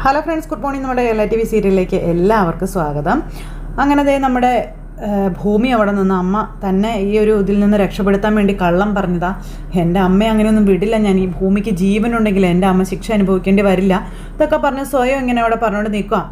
Hello friends, good morning. നമ്മുടെ Kerala TV സീരിയലിലേക്ക് എല്ലാവർക്കും സ്വാഗതം. അങ്ങനെ നമ്മുടെ ഭൂമി അവിടെ നിന്ന് അമ്മ തന്നെ ഈ ഒരു ഇതിൽ നിന്ന് രക്ഷപ്പെടുത്താൻ വേണ്ടി കള്ളം പറഞ്ഞതാ. എൻ്റെ അമ്മയെ അങ്ങനെയൊന്നും വിടില്ല ഞാൻ, ഈ ഭൂമിക്ക് ജീവനുണ്ടെങ്കിൽ എൻ്റെ അമ്മ ശിക്ഷ അനുഭവിക്കേണ്ടി വരില്ല, ഇതൊക്കെ പറഞ്ഞ് സ്വയം ഇങ്ങനെ അവിടെ പറഞ്ഞുകൊണ്ട് നിൽക്കുക.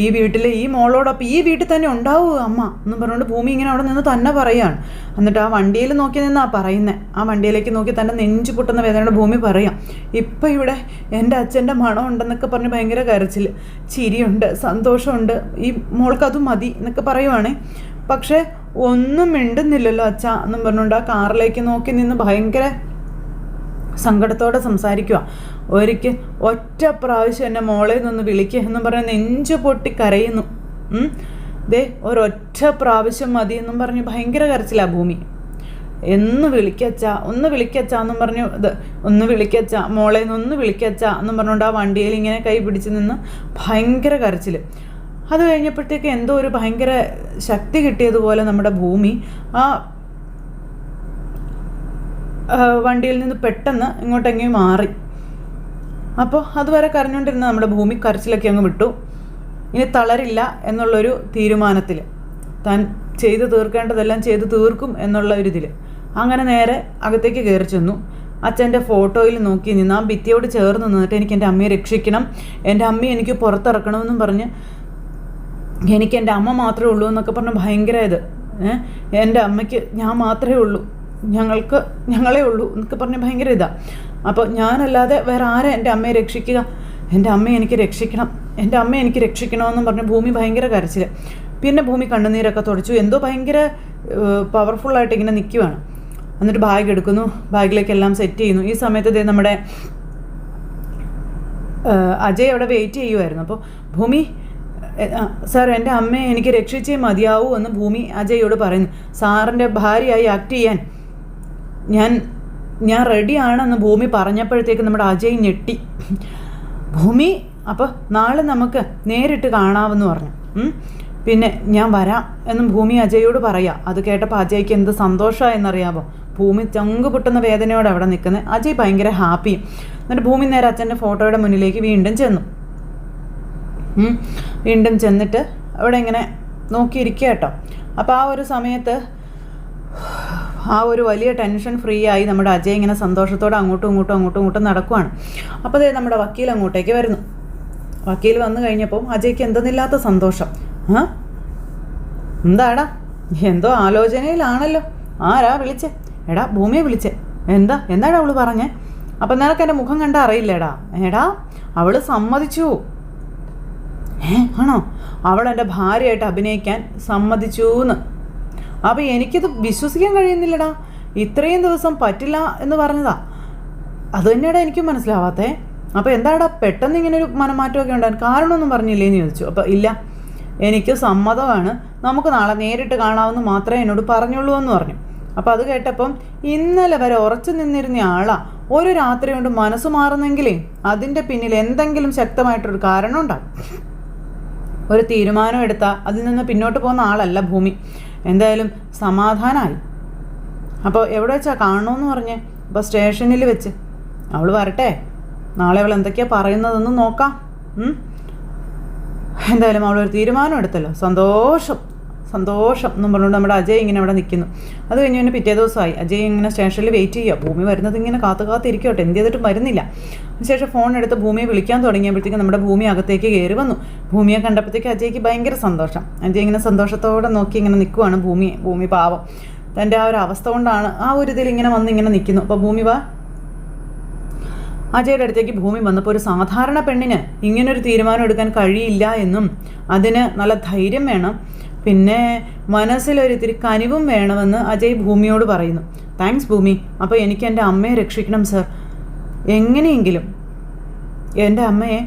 ഈ വീട്ടിൽ ഈ മോളോടൊപ്പം ഈ വീട്ടിൽ തന്നെ ഉണ്ടാവുക അമ്മ എന്നും പറഞ്ഞുകൊണ്ട് ഭൂമി ഇങ്ങനെ അവിടെ നിന്ന് തന്നെ പറയുകയാണ്. എന്നിട്ട് ആ വണ്ടിയിൽ നോക്കി നിന്നാ പറയുന്നത്. ആ വണ്ടിയിലേക്ക് നോക്കി തൻ്റെ നെഞ്ചു പൊട്ടുന്ന വേദനയുടെ ഭൂമി പറയാം, ഇപ്പം ഇവിടെ എൻ്റെ അച്ഛൻ്റെ മണം ഉണ്ടെന്നൊക്കെ പറഞ്ഞ് ഭയങ്കര കരച്ചിൽ, ചിരിയുണ്ട്, സന്തോഷമുണ്ട്, ഈ മോൾക്ക് മതി എന്നൊക്കെ പറയുവാണ്. പക്ഷേ ഒന്നും മിണ്ടുന്നില്ലല്ലോ അച്ഛ എന്നും പറഞ്ഞുകൊണ്ട് ആ കാറിലേക്ക് നോക്കി നിന്ന് ഭയങ്കര സങ്കടത്തോടെ സംസാരിക്കുക. ഒരിക്കൽ ഒറ്റ പ്രാവശ്യം എന്നെ മോളെ നിന്ന് വിളിക്കുക എന്ന് പറഞ്ഞ് നെഞ്ചു പൊട്ടി കരയുന്നു. ഒരൊറ്റ പ്രാവശ്യം മതി എന്നും പറഞ്ഞ് ഭയങ്കര കരച്ചില്ല ഭൂമി. ഒന്ന് വിളിക്കച്ചാ എന്നും പറഞ്ഞു, ഒന്ന് വിളിക്കച്ചാ മോളെ ഒന്ന് വിളിക്കച്ചാ എന്നും പറഞ്ഞുകൊണ്ട് ആ വണ്ടിയിൽ ഇങ്ങനെ കൈ പിടിച്ച് നിന്ന് ഭയങ്കര കരച്ചിൽ. അത് കഴിഞ്ഞപ്പോഴത്തേക്ക് എന്തോ ഒരു ഭയങ്കര ശക്തി കിട്ടിയതുപോലെ നമ്മുടെ ഭൂമി ആ വണ്ടിയിൽ നിന്ന് പെട്ടെന്ന് ഇങ്ങോട്ടെങ്കിലും മാറി. അപ്പോൾ അതുവരെ കരഞ്ഞുകൊണ്ടിരുന്ന നമ്മുടെ ഭൂമി കരച്ചിലൊക്കെ അങ്ങ് വിട്ടു. ഇനി തളരില്ല എന്നുള്ളൊരു തീരുമാനത്തിൽ, താൻ ചെയ്തു തീർക്കേണ്ടതെല്ലാം ചെയ്തു തീർക്കും എന്നുള്ള ഒരു ഇതിൽ അങ്ങനെ നേരെ അകത്തേക്ക് കയറി ചെന്നു. അച്ഛൻ്റെ ഫോട്ടോയിൽ നോക്കി നിന്ന് ആ ഭിത്തിയോട് ചേർന്ന് നിന്നിട്ട് എനിക്ക് എൻ്റെ അമ്മയെ രക്ഷിക്കണം, എൻ്റെ അമ്മയെ എനിക്ക് പുറത്തിറക്കണമെന്നും പറഞ്ഞ് എനിക്ക് എൻ്റെ അമ്മ മാത്രമേ ഉള്ളൂ എന്നൊക്കെ പറഞ്ഞ് ഭയങ്കര എൻ്റെ അമ്മയ്ക്ക് ഞാൻ മാത്രമേ ഉള്ളൂ, ഞങ്ങളേ ഉള്ളൂ എന്നൊക്കെ പറഞ്ഞ് ഭയങ്കര ഇതാണ്. അപ്പോൾ ഞാനല്ലാതെ വേറെ ആരെ എൻ്റെ അമ്മയെ രക്ഷിക്കുക, എൻ്റെ അമ്മയെ എനിക്ക് രക്ഷിക്കണം, എൻ്റെ അമ്മയെ എനിക്ക് രക്ഷിക്കണമെന്നും പറഞ്ഞ് ഭൂമി ഭയങ്കര കരച്ചിൽ. പിന്നെ ഭൂമി കണ്ണുനീരൊക്കെ തുടച്ചു, എന്തോ ഭയങ്കര പവർഫുള്ളായിട്ട് ഇങ്ങനെ നിൽക്കുവാണ്. എന്നിട്ട് ബാഗ് എടുക്കുന്നു, ബാഗിലേക്കെല്ലാം സെറ്റ് ചെയ്യുന്നു. ഈ സമയത്ത് നമ്മുടെ അജയ് അവിടെ വെയിറ്റ് ചെയ്യുമായിരുന്നു. അപ്പോൾ ഭൂമി, സാർ എൻ്റെ അമ്മയെ എനിക്ക് രക്ഷിച്ചേ മതിയാവൂ എന്ന് ഭൂമി അജയോട് പറയുന്നു. സാറിൻ്റെ ഭാര്യയായി ആക്ട് ചെയ്യാൻ ഞാൻ റെഡിയാണെന്ന് ഭൂമി പറഞ്ഞപ്പോഴത്തേക്ക് നമ്മുടെ അജയ് ഞെട്ടി. ഭൂമി, അപ്പോൾ നാളെ നമുക്ക് നേരിട്ട് കാണാമെന്ന് പറഞ്ഞു. പിന്നെ ഞാൻ വരാം എന്നും ഭൂമി അജയോട് പറയാം. അത് കേട്ടപ്പോൾ അജയ്ക്ക് എന്ത് സന്തോഷമായെന്നറിയാമോ. ഭൂമി ചങ്ക് പൊട്ടുന്ന വേദനയോടെ അവിടെ നിൽക്കുന്നത്. അജയ് ഭയങ്കര ഹാപ്പിയും. എന്നിട്ട് ഭൂമി നേരെ അച്ഛൻ്റെ ഫോട്ടോയുടെ മുന്നിലേക്ക് വീണ്ടും ചെന്നിട്ട് അവിടെ ഇങ്ങനെ നോക്കിയിരിക്കുക കേട്ടോ. അപ്പോൾ ആ ഒരു സമയത്ത് ആ ഒരു വലിയ ടെൻഷൻ ഫ്രീ ആയി നമ്മുടെ അജയ് ഇങ്ങനെ സന്തോഷത്തോടെ അങ്ങോട്ടും ഇങ്ങോട്ടും നടക്കുവാണ്. അപ്പോൾ നമ്മുടെ വക്കീൽ അങ്ങോട്ടേക്ക് വരുന്നു. വക്കീൽ വന്നു കഴിഞ്ഞപ്പോൾ അജയ്ക്ക് എന്തെന്നില്ലാത്ത സന്തോഷം. എന്താടാ, എന്തോ ആലോചനയിലാണല്ലോ, ആരാ വിളിച്ചേ? എടാ ഭൂമിയെ വിളിച്ചേ, എന്താടാ അവള് പറഞ്ഞേ? അപ്പം നിനക്ക് എൻ്റെ മുഖം കണ്ടാൽ അറിയില്ലേടാ? അവള് സമ്മതിച്ചു. ആണോ? അവൾ എൻ്റെ ഭാര്യയായിട്ട് അഭിനയിക്കാൻ സമ്മതിച്ചു എന്ന്. അപ്പോൾ എനിക്കിത് വിശ്വസിക്കാൻ കഴിയുന്നില്ലടാ, ഇത്രയും ദിവസം പറ്റില്ല എന്ന് പറഞ്ഞതാ. അത് തന്നെയാടാ എനിക്കും മനസ്സിലാവാത്തേ. അപ്പോൾ എന്താടാ പെട്ടെന്ന് ഇങ്ങനൊരു മനമാറ്റമൊക്കെ ഉണ്ടാകും, കാരണമൊന്നും പറഞ്ഞില്ലേന്ന് ചോദിച്ചു. അപ്പോൾ ഇല്ല, എനിക്ക് സമ്മതമാണ്, നമുക്ക് നാളെ നേരിട്ട് കാണാമെന്ന് മാത്രമേ എന്നോട് പറഞ്ഞുള്ളൂ എന്ന് പറഞ്ഞു. അപ്പോൾ അത് കേട്ടപ്പം ഇന്നലെ വരെ ഉറച്ചു നിന്നിരുന്ന ആളാ ഒരു രാത്രി കൊണ്ട് മനസ്സ് മാറുന്നെങ്കിലേ അതിൻ്റെ പിന്നിൽ എന്തെങ്കിലും ശക്തമായിട്ടൊരു കാരണം ഉണ്ടാകും. ഒരു തീരുമാനം എടുത്താൽ അതിൽ നിന്ന് പിന്നോട്ട് പോകുന്ന ആളല്ല ഭൂമി. എന്തായാലും സമാധാനമായി. അപ്പോൾ എവിടെ വെച്ചാൽ കാണണമെന്ന് പറഞ്ഞേ? അപ്പോൾ സ്റ്റേഷനിൽ വെച്ച്. അവൾ വരട്ടെ, നാളെ അവൾ എന്തൊക്കെയാണ് പറയുന്നതെന്ന് നോക്കാം. എന്തായാലും അവളൊരു തീരുമാനം എടുത്തല്ലോ, സന്തോഷം എന്നും പറഞ്ഞുകൊണ്ട് നമ്മുടെ അജയ് ഇങ്ങനെ അവിടെ നിൽക്കുന്നു. അത് കഴിഞ്ഞ് പിന്നെ പിറ്റേ ദിവസമായി. അജയ് ഇങ്ങനെ സ്റ്റേഷനിൽ വെയിറ്റ് ചെയ്യുക. ഭൂമി വരുന്നത് ഇങ്ങനെ കാത്തിരിക്കട്ടെ, എന്ത് ചെയ്തിട്ടും വരുന്നില്ല. അതിനുശേഷം ഫോൺ എടുത്ത് ഭൂമിയെ വിളിക്കാൻ തുടങ്ങിയപ്പോഴത്തേക്കും നമ്മുടെ ഭൂമി അകത്തേക്ക് കയറി വന്നു. ഭൂമിയെ കണ്ടപ്പോഴത്തേക്ക് അജയ്ക്ക് ഭയങ്കര സന്തോഷം. അജയ് ഇങ്ങനെ സന്തോഷത്തോടെ നോക്കി ഇങ്ങനെ നിൽക്കുവാണ്. ഭൂമി പാവം തൻ്റെ ആ ഒരു അവസ്ഥ കൊണ്ടാണ് ആ ഒരു ഇതിൽ ഇങ്ങനെ നിൽക്കുന്നു. അപ്പോൾ ഭൂമി വാ. അജയുടെ അടുത്തേക്ക് ഭൂമി വന്നപ്പോൾ ഒരു സാധാരണ പെണ്ണിന് ഇങ്ങനൊരു തീരുമാനം എടുക്കാൻ കഴിയില്ല എന്നും അതിന് നല്ല ധൈര്യം വേണം, പിന്നെ മനസ്സിലൊരിത്തിരി കനിവും വേണമെന്ന് അജയ് ഭൂമിയോട് പറയുന്നു. താങ്ക്സ് ഭൂമി. അപ്പോൾ എനിക്ക് എൻ്റെ അമ്മയെ രക്ഷിക്കണം സർ, എങ്ങനെയെങ്കിലും എൻ്റെ അമ്മയെ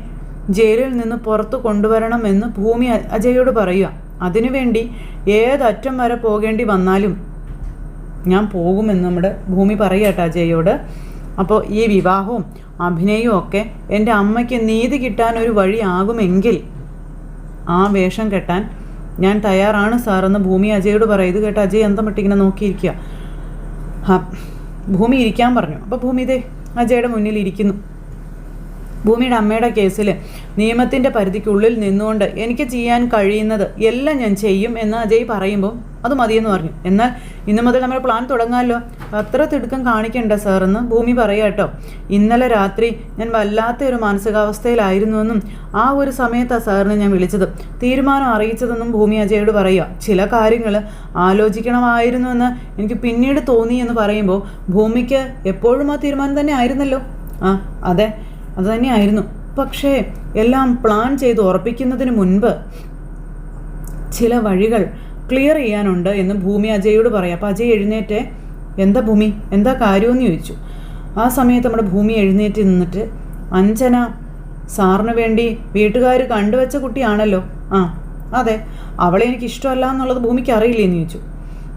ജയിലിൽ നിന്ന് പുറത്ത് കൊണ്ടുവരണമെന്ന് ഭൂമി അജയോട് പറയുക. അതിനുവേണ്ടി ഏതറ്റം വരെ പോകേണ്ടി വന്നാലും ഞാൻ പോകുമെന്ന് നമ്മുടെ ഭൂമി പറയുക കേട്ടോ അജയോട്. അപ്പോൾ ഈ വിവാഹവും അഭിനയവും ഒക്കെ എൻ്റെ അമ്മയ്ക്ക് നീതി കിട്ടാൻ ഒരു വഴിയാകുമെങ്കിൽ ആ വേഷം കെട്ടാൻ ഞാൻ തയ്യാറാണ് സാറെന്ന് ഭൂമി അജയോട് പറയും. ഇത് കേട്ട് അജയ് അന്തം വിട്ടിങ്ങനെ നോക്കിയിരിക്കുക. ഭൂമി ഇരിക്കാൻ പറഞ്ഞു. അപ്പോൾ ഭൂമി അജയുടെ മുന്നിൽ ഇരിക്കുന്നു. ഭൂമിയുടെ അമ്മയുടെ കേസിൽ നിയമത്തിൻ്റെ പരിധിക്കുള്ളിൽ നിന്നുകൊണ്ട് എനിക്ക് ചെയ്യാൻ കഴിയുന്നത് എല്ലാം ഞാൻ ചെയ്യും എന്ന് അജയ് പറയുമ്പോൾ അത് മതിയെന്ന് പറഞ്ഞു. എന്നാൽ ഇന്നു മുതൽ നമ്മൾ പ്ലാൻ തുടങ്ങാമല്ലോ, അത്ര തിടുക്കം കാണിക്കണ്ട സാറെന്ന് ഭൂമി പറയാം കേട്ടോ. ഇന്നലെ രാത്രി ഞാൻ വല്ലാത്ത ഒരു മാനസികാവസ്ഥയിലായിരുന്നുവെന്നും ആ ഒരു സമയത്താണ് സാറിനെ ഞാൻ വിളിച്ചത്, തീരുമാനം അറിയിച്ചതെന്നും ഭൂമി അജയോട് പറയുക. ചില കാര്യങ്ങൾ ആലോചിക്കണമായിരുന്നുവെന്ന് എനിക്ക് പിന്നീട് തോന്നി എന്ന് പറയുമ്പോൾ ഭൂമിക്ക് എപ്പോഴും ആ തീരുമാനം തന്നെ ആയിരുന്നല്ലോ. അതെ, അത് തന്നെയായിരുന്നു. പക്ഷേ എല്ലാം പ്ലാൻ ചെയ്ത് ഉറപ്പിക്കുന്നതിന് മുൻപ് ചില വഴികൾ ക്ലിയർ ചെയ്യാനുണ്ട് എന്ന് ഭൂമി അജയോട് പറയാം. അപ്പോൾ അജയ് എഴുന്നേറ്റ്, എന്താ ഭൂമി, എന്താ കാര്യമെന്ന് ചോദിച്ചു. ആ സമയത്ത് നമ്മുടെ ഭൂമി എഴുന്നേറ്റ് നിന്നിട്ട്, അഞ്ജന സാറിന് വേണ്ടി വീട്ടുകാർ കണ്ടുവച്ച കുട്ടിയാണല്ലോ. അതെ, അവളെ എനിക്ക് ഇഷ്ടമല്ല എന്നുള്ളത് ഭൂമിക്ക് അറിയില്ലേന്ന് ചോദിച്ചു.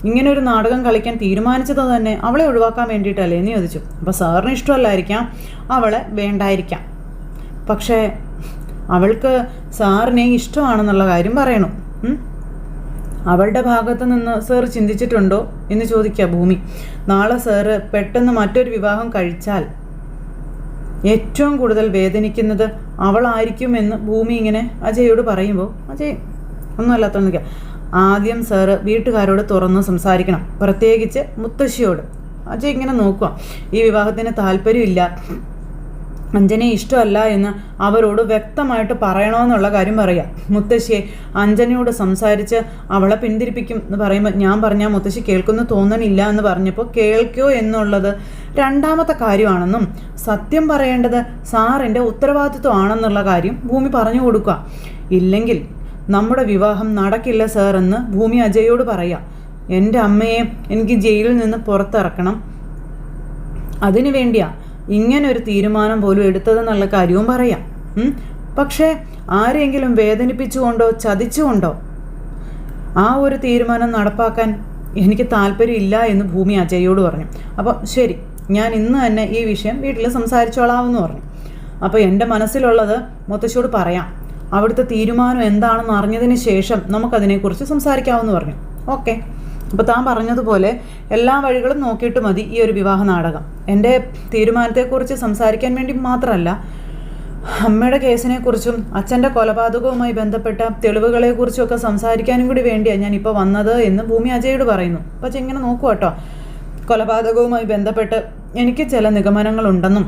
ഇങ്ങനെ ഒരു നാടകം കളിക്കാൻ തീരുമാനിച്ചത് തന്നെ അവളെ ഒഴിവാക്കാൻ വേണ്ടിയിട്ടല്ലേ എന്ന് ചോദിച്ചു. അപ്പോൾ സാറിന് ഇഷ്ടമല്ലായിരിക്കാം, അവളെ വേണ്ടായിരിക്കാം, പക്ഷേ അവൾക്ക് സാറിനെ ഇഷ്ടമാണെന്നുള്ള കാര്യം പറയണം. അവളുടെ ഭാഗത്ത് നിന്ന് സാർ ചിന്തിച്ചിട്ടുണ്ടോ എന്ന് ചോദിക്കുക ഭൂമി. നാളെ സാറ് പെട്ടെന്ന് മറ്റൊരു വിവാഹം കഴിച്ചാൽ ഏറ്റവും കൂടുതൽ വേദനിക്കുന്നത് അവളായിരിക്കുമെന്ന് ഭൂമി ഇങ്ങനെ അജയോട് പറയുമ്പോൾ അജയ് ഒന്നും അല്ലാത്ത നിൽക്കുക. ആദ്യം സാറ് വീട്ടുകാരോട് തുറന്ന് സംസാരിക്കണം, പ്രത്യേകിച്ച് മുത്തശ്ശിയോട്. അജയ് ഇങ്ങനെ നോക്കുക, ഈ വിവാഹത്തിന് താല്പര്യമില്ല, അഞ്ജനയെ ഇഷ്ടമല്ല എന്ന് അവരോട് വ്യക്തമായിട്ട് പറയണമെന്നുള്ള കാര്യം പറയാം. മുത്തശ്ശിയെ അഞ്ജനയോട് സംസാരിച്ച് അവളെ പിന്തിരിപ്പിക്കും എന്ന് പറയുമ്പോൾ ഞാൻ പറഞ്ഞാൽ മുത്തശ്ശി കേൾക്കുന്നു തോന്നണില്ല എന്ന് പറഞ്ഞപ്പോൾ കേൾക്കോ എന്നുള്ളത് രണ്ടാമത്തെ കാര്യമാണെന്നും സത്യം പറയേണ്ടത് സാറിൻ്റെ ഉത്തരവാദിത്വമാണെന്നുള്ള കാര്യം ഭൂമി പറഞ്ഞു കൊടുക്കുക. ഇല്ലെങ്കിൽ നമ്മുടെ വിവാഹം നടക്കില്ല സാർ എന്ന് ഭൂമി അജയോട് പറയാം. എൻ്റെ അമ്മയെ എനിക്ക് ജയിലിൽ നിന്ന് പുറത്തിറക്കണം, അതിനു വേണ്ടിയാ ഇങ്ങനൊരു തീരുമാനം പോലും എടുത്തതെന്നുള്ള കാര്യവും പറയാം. പക്ഷേ ആരെങ്കിലും വേദനിപ്പിച്ചുകൊണ്ടോ ചതിച്ചുകൊണ്ടോ ആ ഒരു തീരുമാനം നടപ്പാക്കാൻ എനിക്ക് താല്പര്യമില്ല എന്ന് ഭൂമി അജയോട് പറഞ്ഞു. അപ്പോൾ ശരി, ഞാൻ ഇന്ന് തന്നെ ഈ വിഷയം വീട്ടിൽ സംസാരിച്ചോളാമെന്ന് പറഞ്ഞു. അപ്പോൾ എൻ്റെ മനസ്സിലുള്ളത് മുത്തശ്ശിയോട് പറയാം, അവിടുത്തെ തീരുമാനം എന്താണെന്ന് അറിഞ്ഞതിന് ശേഷം നമുക്കതിനെക്കുറിച്ച് സംസാരിക്കാമെന്ന് പറഞ്ഞു. ഓക്കെ, അപ്പോൾ താൻ പറഞ്ഞതുപോലെ എല്ലാ വഴികളും നോക്കിയിട്ട് മതി ഈ ഒരു വിവാഹ നാടകം. എൻ്റെ തീരുമാനത്തെക്കുറിച്ച് സംസാരിക്കാൻ വേണ്ടി മാത്രമല്ല, അമ്മയുടെ കേസിനെക്കുറിച്ചും അച്ഛൻ്റെ കൊലപാതകവുമായി ബന്ധപ്പെട്ട തെളിവുകളെക്കുറിച്ചുമൊക്കെ സംസാരിക്കാനും കൂടി വേണ്ടിയാണ് ഞാനിപ്പോൾ വന്നത് എന്ന് ഭൂമി അജയോട് പറയുന്നു. അപ്പോൾ ഇങ്ങനെ നോക്കൂ കേട്ടോ, കൊലപാതകവുമായി ബന്ധപ്പെട്ട് എനിക്ക് ചില നിഗമനങ്ങളുണ്ടെന്നും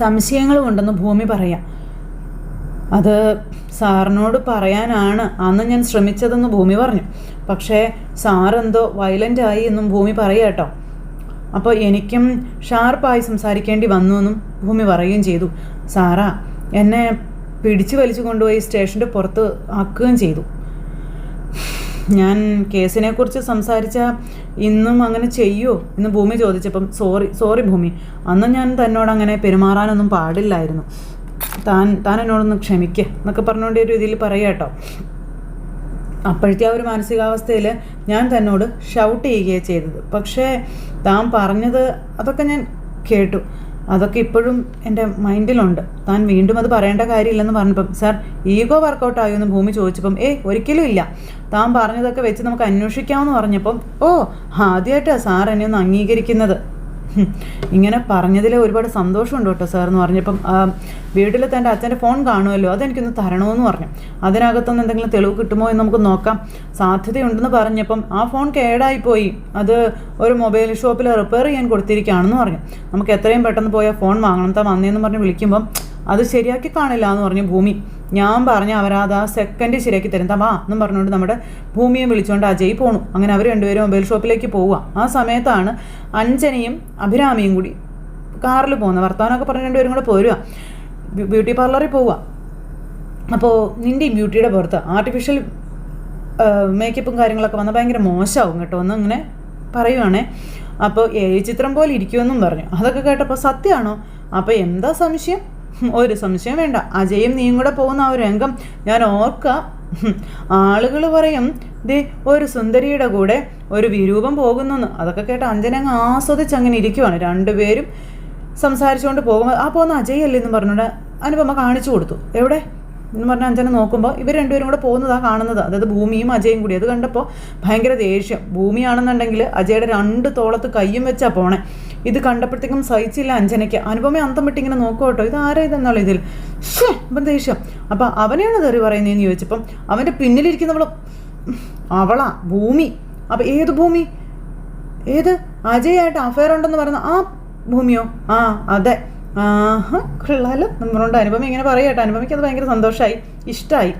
സംശയങ്ങളും ഉണ്ടെന്നും ഭൂമി പറയാം. അത് സാറിനോട് പറയാനാണ് അന്ന് ഞാൻ ശ്രമിച്ചതെന്ന് ഭൂമി പറഞ്ഞു. പക്ഷേ സാറെന്തോ വയലൻ്റായി എന്നും ഭൂമി പറയുക കേട്ടോ. അപ്പോൾ എനിക്കും ഷാർപ്പായി സംസാരിക്കേണ്ടി വന്നു എന്നും ഭൂമി പറയുകയും ചെയ്തു. സാറാ എന്നെ പിടിച്ചു വലിച്ചു കൊണ്ടുപോയി സ്റ്റേഷൻ്റെ പുറത്ത് ആക്കുകയും ചെയ്തു. ഞാൻ കേസിനെക്കുറിച്ച് സംസാരിച്ച ഇന്നും അങ്ങനെ ചെയ്യുമോ എന്ന് ഭൂമി ചോദിച്ചപ്പം സോറി ഭൂമി, അന്ന് ഞാൻ തന്നോട് അങ്ങനെ പെരുമാറാനൊന്നും പാടില്ലായിരുന്നു, താൻ എന്നോടൊന്ന് ക്ഷമിക്കുക എന്നൊക്കെ പറഞ്ഞുകൊണ്ട് ഒരു രീതിയിൽ പറയുക കേട്ടോ. അപ്പോഴത്തെ ആ ഒരു മാനസികാവസ്ഥയിൽ ഞാൻ തന്നോട് ഷൗട്ട് ചെയ്യുകയാണ് ചെയ്തത്. പക്ഷേ താൻ പറഞ്ഞത് അതൊക്കെ ഞാൻ കേട്ടു, അതൊക്കെ ഇപ്പോഴും എൻ്റെ മൈൻഡിലുണ്ട്. താൻ വീണ്ടും അത് പറയേണ്ട കാര്യമില്ലെന്ന് പറഞ്ഞപ്പം സാർ ഈഗോ വർക്കൗട്ട് ആയോ എന്ന് ഭൂമി ചോദിച്ചപ്പം ഒരിക്കലും ഇല്ല, താൻ പറഞ്ഞതൊക്കെ വെച്ച് നമുക്ക് അന്വേഷിക്കാമെന്ന് പറഞ്ഞപ്പം ആദ്യമായിട്ടാണ് സാർ എന്നെ ഒന്ന് അംഗീകരിക്കുന്നത്. ഇങ്ങനെ പറഞ്ഞതിൽ ഒരുപാട് സന്തോഷമുണ്ട് കേട്ടോ സാർ എന്ന് പറഞ്ഞപ്പം വീട്ടിൽ തൻ്റെ അച്ഛൻ്റെ ഫോൺ കാണുമല്ലോ, അതെനിക്കൊന്ന് തരണമെന്ന് പറഞ്ഞു. അതിനകത്തുനിന്ന് എന്തെങ്കിലും തെളിവ് കിട്ടുമോ എന്ന് നമുക്ക് നോക്കാം, സാധ്യതയുണ്ടെന്ന് പറഞ്ഞപ്പം ആ ഫോൺ കേടായിപ്പോയി, അത് ഒരു മൊബൈൽ ഷോപ്പിൽ റിപ്പയർ ചെയ്യാൻ കൊടുത്തിരിക്കുകയാണെന്ന് പറഞ്ഞു. നമുക്ക് എത്രയും പെട്ടെന്ന് പോയാൽ ഫോൺ വാങ്ങണം, താൻ വന്നേന്ന് പറഞ്ഞ് വിളിക്കുമ്പം അത് ശരിയാക്കി കാണില്ല എന്ന് പറഞ്ഞു ഭൂമി. ഞാൻ പറഞ്ഞ അവരത് ആ സെക്കൻഡ് ശരിയാക്കി തരും, വാ എന്നും പറഞ്ഞുകൊണ്ട് നമ്മുടെ ഭൂമിയെ വിളിച്ചുകൊണ്ട് അജയ് പോണു. അങ്ങനെ അവർ രണ്ടുപേരും മൊബൈൽ ഷോപ്പിലേക്ക് പോവുക. ആ സമയത്താണ് അഞ്ജനയും അഭിരാമിയും കൂടി കാറിൽ പോകുന്നത്. വർത്തമാനമൊക്കെ പറഞ്ഞ് രണ്ടുപേരും കൂടെ പോരുക, ബ്യൂട്ടി പാർലറിൽ പോവുക. അപ്പോൾ നിൻ്റെ ഈ ബ്യൂട്ടിയുടെ പുറത്ത് ആർട്ടിഫിഷ്യൽ മേക്കപ്പും കാര്യങ്ങളൊക്കെ വന്നാൽ ഭയങ്കര മോശമാവും കേട്ടോ എന്ന് ഇങ്ങനെ പറയുവാണേ. അപ്പോൾ ചിത്രം പോലെ ഇരിക്കുമെന്നും പറഞ്ഞു. അതൊക്കെ കേട്ടപ്പോൾ സത്യമാണോ? അപ്പോൾ എന്താ സംശയം? ഒരു സംശയം വേണ്ട, അജയും നീയും കൂടെ പോകുന്ന ആ ഒരു രംഗം ഞാൻ ഓർക്കുക. ആളുകൾ പറയും ദേ ഒരു സുന്ദരിയുടെ കൂടെ ഒരു വിരൂപം പോകുന്നെന്ന്. അതൊക്കെ കേട്ട് അഞ്ജന അങ്ങ് ആസ്വദിച്ച് അങ്ങനെ ഇരിക്കുവാണ്. രണ്ടുപേരും സംസാരിച്ചുകൊണ്ട് പോകുമ്പോൾ ആ പോകുന്ന അജയ് അല്ലേ എന്ന് പറഞ്ഞുകൊണ്ട് അനുപമ കാണിച്ചു കൊടുത്തു. എവിടെ എന്ന് പറഞ്ഞാൽ അഞ്ജന നോക്കുമ്പോൾ ഇവർ രണ്ടുപേരും കൂടെ പോകുന്നതാണ് കാണുന്നത്, അതായത് ഭൂമിയും അജയും കൂടി. അത് കണ്ടപ്പോൾ ഭയങ്കര ദേഷ്യം. ഭൂമിയാണെന്നുണ്ടെങ്കിൽ അജയുടെ രണ്ട് തോളത്ത് കയ്യും വെച്ചാൽ പോണേ. ഇത് കണ്ടപ്പോഴത്തേക്കും സഹിച്ചില്ല അഞ്ജനയ്ക്ക്. അനുപമ അന്തം വിട്ട് ഇങ്ങനെ നോക്കുക കേട്ടോ, ഇത് ആരാ ഇതെന്നുള്ള ഇതിൽ അപ്പം ദേഷ്യം. അപ്പം അവനെയാണ് തെറി പറയുന്നതെന്ന് ചോദിച്ചപ്പം അവൻ്റെ പിന്നിലിരിക്കുന്നവൾ അവളാ ഭൂമി. അപ്പം ഏത് ഭൂമി? ഏത് അജയായിട്ട് അഫയർ ഉണ്ടെന്ന് പറയുന്ന ആ ഭൂമിയോ? ആ അതെ. ആഹാ കൊള്ളാലോ നമ്മളോണ്ട് അനുപമ ഇങ്ങനെ പറയട്ടെ. അനുപമയ്ക്ക് അത് ഭയങ്കര സന്തോഷമായി, ഇഷ്ടമായി.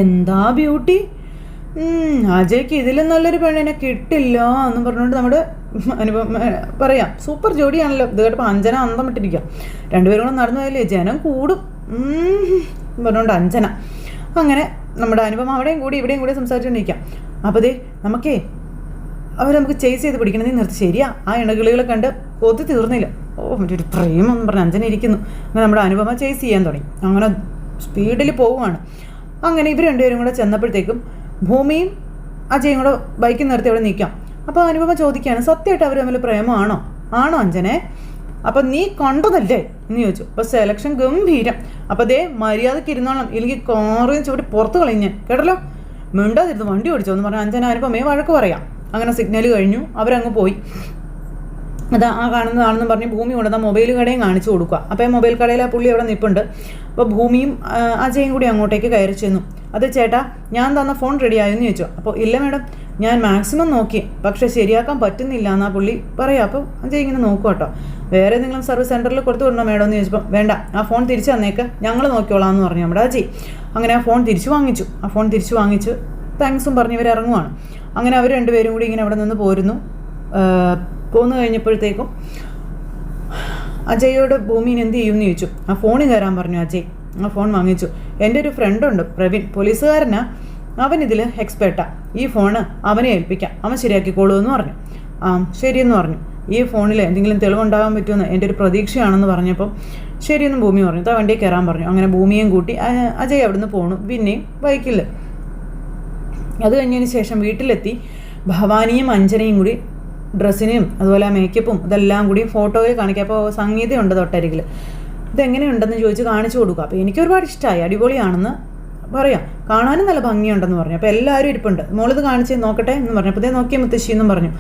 എന്താ ബ്യൂട്ടി, അജയ്ക്ക് ഇതിലും നല്ലൊരു പെണ്ണിനെ കിട്ടില്ല എന്ന് പറഞ്ഞുകൊണ്ട് നമ്മുടെ അനുപമ പറയാം. സൂപ്പർ ജോഡിയാണല്ലോ. ഇത് കേട്ടപ്പോൾ അഞ്ജന അന്തം വിട്ടിരിക്കുക. രണ്ടുപേരും കൂടെ നടന്നു പോയാലേ ജനം കൂടും പറഞ്ഞുകൊണ്ട് അഞ്ജന. അങ്ങനെ നമ്മുടെ അനുപമ അവിടെയും കൂടി ഇവിടെയും കൂടി സംസാരിച്ചുകൊണ്ടിരിക്കാം. അപ്പോൾ ദേ നമുക്ക് ചേസ് ചെയ്ത് പിടിക്കണം. നീ നിർത്തി. ശരിയാ, ആ ഇണകിളികളെ കണ്ട് കൊത്തി തീർന്നില്ല. ഓ മറ്റൊരു പ്രേമം എന്ന് പറഞ്ഞ് അഞ്ജന ഇരിക്കുന്നു. അങ്ങനെ നമ്മുടെ അനുപമ ചേസ് ചെയ്യാൻ തുടങ്ങി. അങ്ങനെ സ്പീഡിൽ പോവുകയാണ്. അങ്ങനെ ഇവർ രണ്ടുപേരും കൂടെ ചെന്നപ്പോഴത്തേക്കും ഭൂമിയും അജയും കൂടെ ബൈക്കിൽ നിർത്തി അവിടെ നിൽക്കാം. അപ്പോൾ അനുപമ ചോദിക്കുകയാണ്, സത്യമായിട്ട് അവർ തമ്മിൽ പ്രേമമാണോ? ആണോ അഞ്ജനെ? അപ്പം നീ കണ്ടതല്ലേ എന്ന് ചോദിച്ചു. അപ്പോൾ സെലക്ഷൻ ഗംഭീരം. അപ്പോൾ അതേ മര്യാദയ്ക്ക് ഇരുന്നോളാം, ഇല്ലെങ്കിൽ കാറിൽ ചവിട്ടി പുറത്ത് കളഞ്ഞ് കേട്ടല്ലോ, മിണ്ടാതിരുന്ന് വണ്ടി ഓടിച്ചോ എന്ന് പറഞ്ഞാൽ അഞ്ജന അനുപമയെ വഴക്ക് പറയാം. അങ്ങനെ സിഗ്നൽ കഴിഞ്ഞു, അവരങ്ങ് പോയി. അതാ ആ കാണുന്നതാണെന്ന് പറഞ്ഞ് ഭൂമി കൊണ്ടുവന്ന മൊബൈൽ കടയും കാണിച്ചു കൊടുക്കുക. അപ്പോൾ മൊബൈൽ കടയിൽ ആ പുള്ളി അവിടെ നിൽപ്പുണ്ട്. അപ്പോൾ ഭൂമിയും അജയും കൂടി അങ്ങോട്ടേക്ക് കയറി ചെന്നു. അത് ചേട്ടാ ഞാൻ തന്ന ഫോൺ റെഡിയായെന്ന് ചോദിച്ചു. അപ്പോൾ ഇല്ല മാഡം, ഞാൻ മാക്സിമം നോക്കി, പക്ഷേ ശരിയാക്കാൻ പറ്റുന്നില്ല എന്നാ പുള്ളി പറയാം. അപ്പോൾ അജയ് ഇങ്ങനെ നോക്കുക കേട്ടോ. വേറെ ഏതെങ്കിലും സർവീസ് സെൻറ്ററിൽ കൊടുത്തു വിടണോ മേഡം എന്ന് ചോദിച്ചപ്പോൾ വേണ്ട, ആ ഫോൺ തിരിച്ചു തന്നേക്ക്, ഞങ്ങൾ നോക്കിക്കോളാം എന്ന് പറഞ്ഞു നമ്മുടെ അജയ്. അങ്ങനെ ആ ഫോൺ തിരിച്ചു വാങ്ങിച്ചു. താങ്ക്സും പറഞ്ഞ് ഇവർ ഇറങ്ങുവാണ്. അങ്ങനെ അവർ രണ്ടുപേരും കൂടി ഇങ്ങനെ അവിടെ നിന്ന് പോന്നു കഴിഞ്ഞപ്പോഴത്തേക്കും അജയോട് ഭൂമിന് എന്ത് ചെയ്യുമെന്ന് ചോദിച്ചു. ആ ഫോണിൽ കയറാൻ പറഞ്ഞു അജയ്. ആ ഫോൺ വാങ്ങിച്ചു. എൻ്റെ ഒരു ഫ്രണ്ടുണ്ട് പ്രവീൺ, പോലീസുകാരനാ, അവനിതിൽ എക്സ്പേർട്ടാ. ഈ ഫോണ് അവനെ ഏൽപ്പിക്കാം, അവൻ ശരിയാക്കിക്കോളൂ എന്ന് പറഞ്ഞു. ആ ശരിയെന്ന് പറഞ്ഞു. ഈ ഫോണിൽ എന്തെങ്കിലും തെളിവുണ്ടാകാൻ പറ്റുമെന്ന് എൻ്റെ ഒരു പ്രതീക്ഷയാണെന്ന് പറഞ്ഞപ്പോൾ ശരിയെന്ന് ഭൂമി പറഞ്ഞു. ആ വണ്ടിയിൽ കയറാൻ പറഞ്ഞു. അങ്ങനെ ഭൂമിയും കൂട്ടി അജയ് അവിടുന്ന് പോണു, പിന്നെയും ബൈക്കിൽ. അത് കഴിഞ്ഞതിന് ശേഷം വീട്ടിലെത്തി ഭവാനിയും അഞ്ജനയും കൂടി ഡ്രസ്സിനും അതുപോലെ മേക്കപ്പും ഇതെല്ലാം കൂടി ഫോട്ടോയിൽ കാണിക്കുക. അപ്പോൾ സംഗീതമുണ്ട് തൊട്ടരികിൽ. ഇതെങ്ങനെയുണ്ടെന്ന് ചോദിച്ച് കാണിച്ചു കൊടുക്കുക. അപ്പോൾ എനിക്ക് ഒരുപാട് ഇഷ്ടമായി, അടിപൊളിയാണെന്ന് പറയാം, കാണാനും നല്ല ഭംഗിയുണ്ടെന്ന് പറഞ്ഞു. അപ്പോൾ എല്ലാവരും ഇരിപ്പുണ്ട്. മോളിത് കാണിച്ച് നോക്കട്ടെ എന്ന് പറഞ്ഞു. അപ്പോൾ ഇതേ നോക്കിയ മുത്തശ്ശി എന്നും പറഞ്ഞു.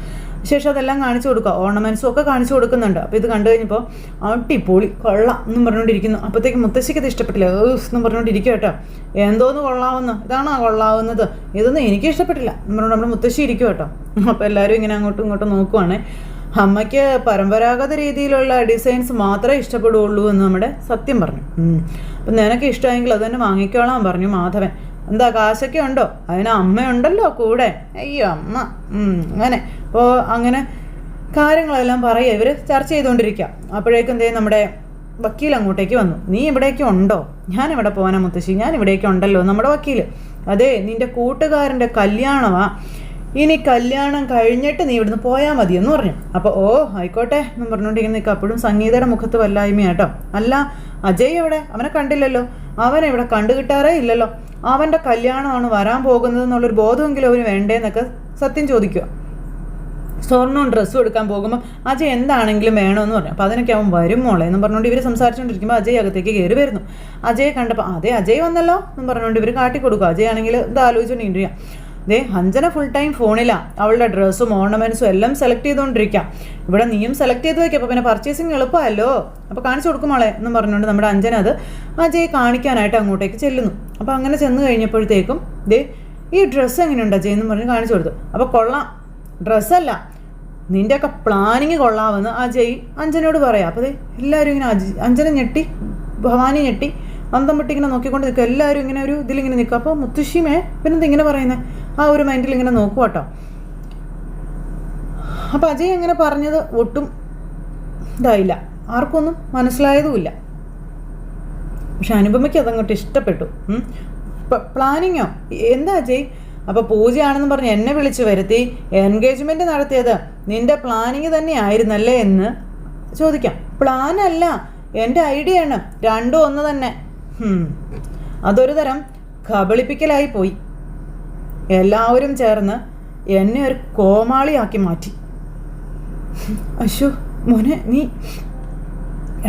ശേഷം അതെല്ലാം കാണിച്ചു കൊടുക്കുക, ഓർണമെൻറ്റ്സും ഒക്കെ കാണിച്ചു കൊടുക്കുന്നുണ്ട്. അപ്പോൾ ഇത് കണ്ടു കഴിഞ്ഞപ്പോൾ അടിപൊളി കൊള്ളാം എന്നും പറഞ്ഞുകൊണ്ടിരിക്കുന്നു. അപ്പോഴത്തേക്ക് മുത്തശ്ശിക്ക് ഇത് ഇഷ്ടപ്പെട്ടില്ല, എന്നും പറഞ്ഞുകൊണ്ടിരിക്കുക കേട്ടോ. എന്തോന്ന് കൊള്ളാവുന്ന, ഇതാണോ കൊള്ളാവുന്നത്, ഇതൊന്നും എനിക്ക് ഇഷ്ടപ്പെട്ടില്ല എന്ന് പറഞ്ഞുകൊണ്ട് നമ്മുടെ മുത്തശ്ശി ഇരിക്കും കേട്ടോ. അപ്പോൾ എല്ലാവരും ഇങ്ങനെ അങ്ങോട്ടും ഇങ്ങോട്ടും നോക്കുവാണേ. അമ്മയ്ക്ക് പരമ്പരാഗത രീതിയിലുള്ള ഡിസൈൻസ് മാത്രമേ ഇഷ്ടപ്പെടുകയുള്ളൂ എന്ന് നമ്മുടെ സത്യം പറഞ്ഞു. അപ്പം നിനക്ക് ഇഷ്ടമായെങ്കിൽ അത് തന്നെ വാങ്ങിക്കോളാൻ പറഞ്ഞു മാധവൻ. എന്താ കാശൊക്കെ ഉണ്ടോ? അതിന് അമ്മയുണ്ടല്ലോ കൂടെ. അയ്യോ അമ്മ. അങ്ങനെ അപ്പോൾ അങ്ങനെ കാര്യങ്ങളെല്ലാം പറയുക, ഇവർ ചർച്ച ചെയ്തുകൊണ്ടിരിക്കുക. അപ്പോഴേക്കും എന്തേ നമ്മുടെ വക്കീൽ അങ്ങോട്ടേക്ക് വന്നു. നീ ഇവിടേക്ക് ഉണ്ടോ? ഞാൻ ഇവിടെ പോകാനാ മുത്തശ്ശി, ഞാൻ ഇവിടേക്ക് ഉണ്ടല്ലോ. നമ്മുടെ വക്കീൽ, അതെ നിൻ്റെ കൂട്ടുകാരൻ്റെ കല്യാണമാ, ഇനി കല്യാണം കഴിഞ്ഞിട്ട് നീ ഇവിടുന്ന് പോയാൽ മതി എന്ന് പറഞ്ഞു. അപ്പോൾ ഓ ആയിക്കോട്ടെ എന്നും പറഞ്ഞുകൊണ്ടിരിക്കുന്ന നിൽക്കുക. അപ്പോഴും സംഗീതയുടെ മുഖത്ത് വല്ലായ്മയാട്ടോ. അല്ല അജയ് എവിടെ? അവനെ കണ്ടില്ലല്ലോ, അവനെ ഇവിടെ കണ്ടുകിട്ടാറേ ഇല്ലല്ലോ. അവൻ്റെ കല്യാണമാണ് വരാൻ പോകുന്നത് എന്നുള്ളൊരു ബോധമെങ്കിലും അവന് വേണ്ടേന്നൊക്കെ സത്യം ചോദിക്കുക. സ്വർണ്ണവും ഡ്രസ്സും എടുക്കാൻ പോകുമ്പോൾ അജയ് എന്താണെങ്കിലും വേണമെന്ന് പറഞ്ഞു. അപ്പോൾ അതിനൊക്കെ അവൻ വരും മോളെ എന്നും പറഞ്ഞുകൊണ്ട് ഇവർ സംസാരിച്ചുകൊണ്ടിരിക്കുമ്പോൾ അജയ് അകത്തേക്ക് കയറി വരുന്നു. അജയ് കണ്ടപ്പോൾ അതെ അജയ് വന്നല്ലോ എന്നും പറഞ്ഞുകൊണ്ട് ഇവർ കാട്ടിക്കൊടുക്കുക. അജയ് ആണെങ്കിൽ ഇത് ആലോചിച്ചുകൊണ്ടിരിക്കുക. ദേ അഞ്ജന ഫുൾ ടൈം ഫോണിലാണ്, അവളുടെ ഡ്രസ്സും ഓർണമെൻറ്റ്സും എല്ലാം സെലക്ട് ചെയ്തുകൊണ്ടിരിക്കാം. ഇവിടെ നീയും സെലക്ട് ചെയ്ത് വയ്ക്കുക, അപ്പോൾ പിന്നെ പർച്ചേസിങ് എളുപ്പമല്ലോ, അപ്പോൾ കാണിച്ചു കൊടുക്കും മോളെ എന്നും പറഞ്ഞുകൊണ്ട് നമ്മുടെ അഞ്ജന അത് അജയ് കാണിക്കാനായിട്ട് അങ്ങോട്ടേക്ക് ചെല്ലുന്നു. അപ്പോൾ അങ്ങനെ ചെന്ന് കഴിഞ്ഞപ്പോഴത്തേക്കും ദേ ഈ ഡ്രസ്സ് എങ്ങനെയുണ്ട് അജയ് എന്നും പറഞ്ഞ് കാണിച്ചു കൊടുത്തു. അപ്പോൾ കൊള്ളാം, ഡ്രസ്സല്ല നിൻ്റെയൊക്കെ പ്ലാനിങ് കൊള്ളാമെന്ന് അജയ് അഞ്ജനയോട് പറയാം. അപ്പോൾ എല്ലാവരും ഇങ്ങനെ അഞ്ജന ഞെട്ടി, ഭവാനി ഞെട്ടി, അന്തം വിട്ട് ഇങ്ങനെ നോക്കിക്കൊണ്ട് നിൽക്കുക. എല്ലാവരും ഇങ്ങനെ ഒരു ഇതിലിങ്ങനെ നിൽക്കുക. അപ്പോൾ മുത്തശ്ശിമേ പിന്നെന്താ ഇങ്ങനെ പറയുന്നത്, ആ ഒരു മൈൻഡിൽ ഇങ്ങനെ നോക്കുക കേട്ടോ. അപ്പോൾ അജയ് അങ്ങനെ പറഞ്ഞത് ഒട്ടും ഇതായില്ല, ആർക്കൊന്നും മനസ്സിലായതുമില്ല. പക്ഷെ അനുപമയ്ക്ക് അതങ്ങോട്ട് ഇഷ്ടപ്പെട്ടു. പ്ലാനിങ്ങോ എന്താ അജയ്? അപ്പോൾ പൂജയാണെന്ന് പറഞ്ഞ് എന്നെ വിളിച്ചു വരുത്തി എൻഗേജ്മെൻറ്റ് നടത്തിയത് നിൻ്റെ പ്ലാനിങ് തന്നെ ആയിരുന്നല്ലേ എന്ന് ചോദിക്കാം. പ്ലാനല്ല, എൻ്റെ ഐഡിയ ആണ്, രണ്ടും ഒന്ന് തന്നെ. അതൊരു തരം കബളിപ്പിക്കലായി പോയി. എല്ലാവരും ചേർന്ന് എന്നെ ഒരു കോമാളിയാക്കി മാറ്റി. അശോ മോനെ നീ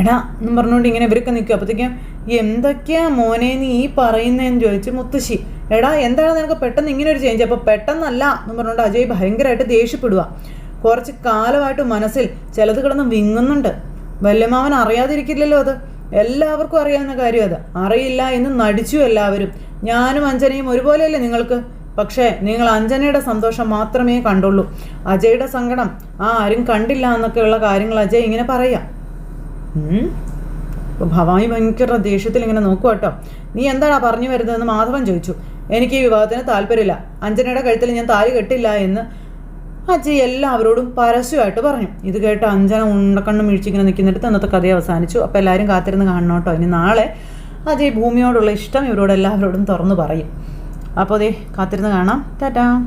എടാ എന്നും പറഞ്ഞുകൊണ്ട് ഇങ്ങനെ ഇവരൊക്കെ നിൽക്കുക. അപ്പോഴത്തേക്കും എന്തൊക്കെയാ മോനെ നീ ഈ പറയുന്നതെന്ന് ചോദിച്ചു മുത്തശ്ശി. എടാ എന്താണ് നിനക്ക് പെട്ടെന്ന് ഇങ്ങനെ ഒരു ചേഞ്ച്? അപ്പോൾ പെട്ടെന്നല്ല എന്നും പറഞ്ഞുകൊണ്ട് അജയ് ഭയങ്കരമായിട്ട് ദേഷ്യപ്പെടുക. കുറച്ച് കാലമായിട്ട് മനസ്സിൽ ചിലത് കിടന്ന് വിങ്ങുന്നുണ്ട്. വല്യമാവൻ അറിയാതിരിക്കില്ലല്ലോ അത്. എല്ലാവർക്കും അറിയാവുന്ന കാര്യം അത്. അറിയില്ല എന്ന് നടിച്ചു എല്ലാവരും. ഞാനും അഞ്ജനയും ഒരുപോലെയല്ലേ നിങ്ങൾക്ക്? പക്ഷേ നിങ്ങൾ അഞ്ജനയുടെ സന്തോഷം മാത്രമേ കണ്ടുള്ളൂ. അജയുടെ സങ്കടം ആരും കണ്ടില്ല എന്നൊക്കെയുള്ള കാര്യങ്ങൾ അജയ് ഇങ്ങനെ പറയാം. അപ്പോൾ ഭവാനി ഭയങ്കര ദേഷ്യത്തിൽ ഇങ്ങനെ നോക്കുക കേട്ടോ. നീ എന്താടാ പറഞ്ഞു വരുന്നതെന്ന് മാധവൻ ചോദിച്ചു. എനിക്ക് ഈ വിവാഹത്തിന് താല്പര്യമില്ല. അഞ്ജനയുടെ കഴുത്തിൽ ഞാൻ താലി കെട്ടില്ല എന്ന് അജയ് എല്ലാവരോടും പരസ്യമായിട്ട് പറഞ്ഞു. ഇത് കേട്ട് അഞ്ജന ഉണ്ടക്കണ്ണും വീഴ്ചിങ്ങനെ നിൽക്കുന്നിടത്ത് അന്നത്തെ കഥ അവസാനിച്ചു. അപ്പോൾ എല്ലാവരും കാത്തിരുന്ന് കാണണം കേട്ടോ. ഇനി നാളെ അജയ് ഭൂമിയോടുള്ള ഇഷ്ടം ഇവരോട് എല്ലാവരോടും തുറന്നു പറയും. അപ്പോൾ അതേ കാത്തിരുന്ന് കാണാം. ടാറ്റാ.